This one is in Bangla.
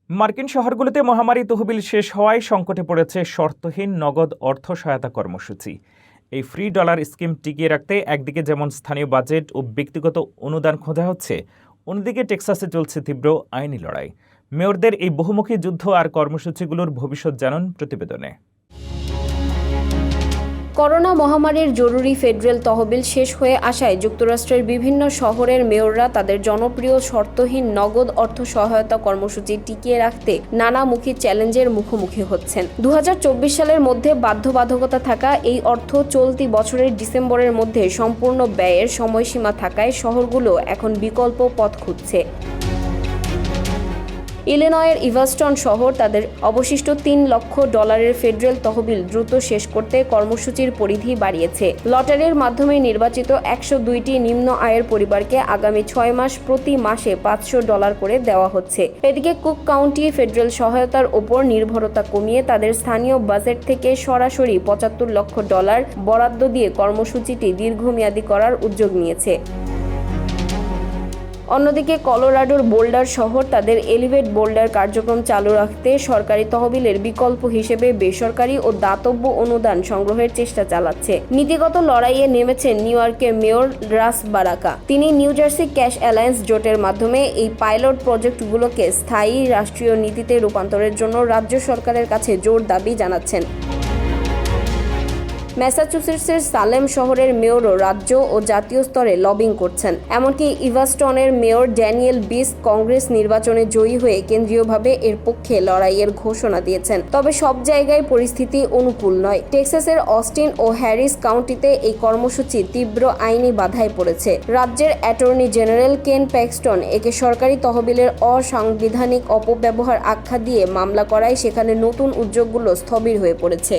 মার্কিন শহরগুলোতে মহামারী তহবিল শেষ হওয়ায় সংকটে পড়েছে শর্তহীন নগদ অর্থ সহায়তা কর্মসূচি। এই ফ্রি ডলার স্কিম টিকিয়ে রাখতে একদিকে যেমন স্থানীয় বাজেট ও ব্যক্তিগত অনুদান খোঁজা হচ্ছে, অন্যদিকে টেক্সাসে চলছে তীব্র আইনি লড়াই। মেয়রদের এই বহুমুখী যুদ্ধ আর কর্মসূচিগুলোর ভবিষ্যৎ জানুন প্রতিবেদনে। করোনা মহামারীর জরুরি ফেডারেল তহবিল শেষ হয়ে আসায় যুক্তরাষ্ট্রের বিভিন্ন শহরের মেয়ররা তাদের জনপ্রিয় শর্তহীন নগদ অর্থ সহায়তা কর্মসূচি টিকিয়ে রাখতে নানামুখী চ্যালেঞ্জের মুখোমুখি হচ্ছেন। 2024 সালের মধ্যে বাধ্যবাধকতা থাকা এই অর্থ চলতি বছরের ডিসেম্বরের মধ্যে সম্পূর্ণ ব্যয়ের সময়সীমা থাকায় শহরগুলো এখন বিকল্প পথ খুঁজছে। ইলিনয়ের ইভাস্টন শহর তাদের অবশিষ্ট $3 লক্ষ ফেডারেল তহবিল দ্রুত শেষ করতে কর্মসূচির পরিধি বাড়িয়েছে। লটারির মাধ্যমে নির্বাচিত 102টি নিম্ন আয়ের পরিবারকে আগামী 6 মাস প্রতি মাসে $500 করে দেওয়া হচ্ছে। এদিকে কুক কাউন্টি ফেডারেল সহায়তার ওপর নির্ভরতা কমিয়ে তাদের স্থানীয় বাজেট থেকে সরাসরি $75 লক্ষ বরাদ্দ দিয়ে কর্মসূচিটি দীর্ঘমেয়াদী করার উদ্যোগ নিয়েছে। অন্যদিকে কলোরাডোর বোল্ডার শহর তাদের এলিভেট বোল্ডার কার্যক্রম চালু রাখতে সরকারি তহবিলের বিকল্প হিসেবে বেসরকারি ও দাতব্য অনুদান সংগ্রহের চেষ্টা চালাচ্ছে। নীতিগত লড়াইয়ে নেমেছেন নিউ ইয়র্কের মেয়র রাস বারাকা। তিনি নিউ জার্সি ক্যাশ অ্যালায়েন্স জোটের মাধ্যমে এই পাইলট প্রজেক্টগুলোকে স্থায়ী রাষ্ট্রীয় নীতিতে রূপান্তরের জন্য রাজ্য সরকারের কাছে জোর দাবি জানাচ্ছেন। ম্যাসাচুসেটসের সালেম শহরের মেয়রও রাজ্য ও জাতীয় স্তরে লবিং করছেন। এমনকি ইভাস্টনের মেয়র ড্যানিয়েল বিস কংগ্রেস নির্বাচনে জয়ী হয়ে কেন্দ্রীয়ভাবে এর পক্ষে লড়াইয়ের ঘোষণা দিয়েছেন। তবে সব জায়গায় পরিস্থিতি অনুকূল নয়। টেক্সাসের অস্টিন ও হ্যারিস কাউন্টিতে এই কর্মসূচি তীব্র আইনি বাধায় পড়েছে। রাজ্যের অ্যাটর্নি জেনারেল কেন প্যাক্সটন একে সরকারি তহবিলের অসাংবিধানিক অপব্যবহার আখ্যা দিয়ে মামলা করায় সেখানে নতুন উদ্যোগগুলো স্থবির হয়ে পড়েছে।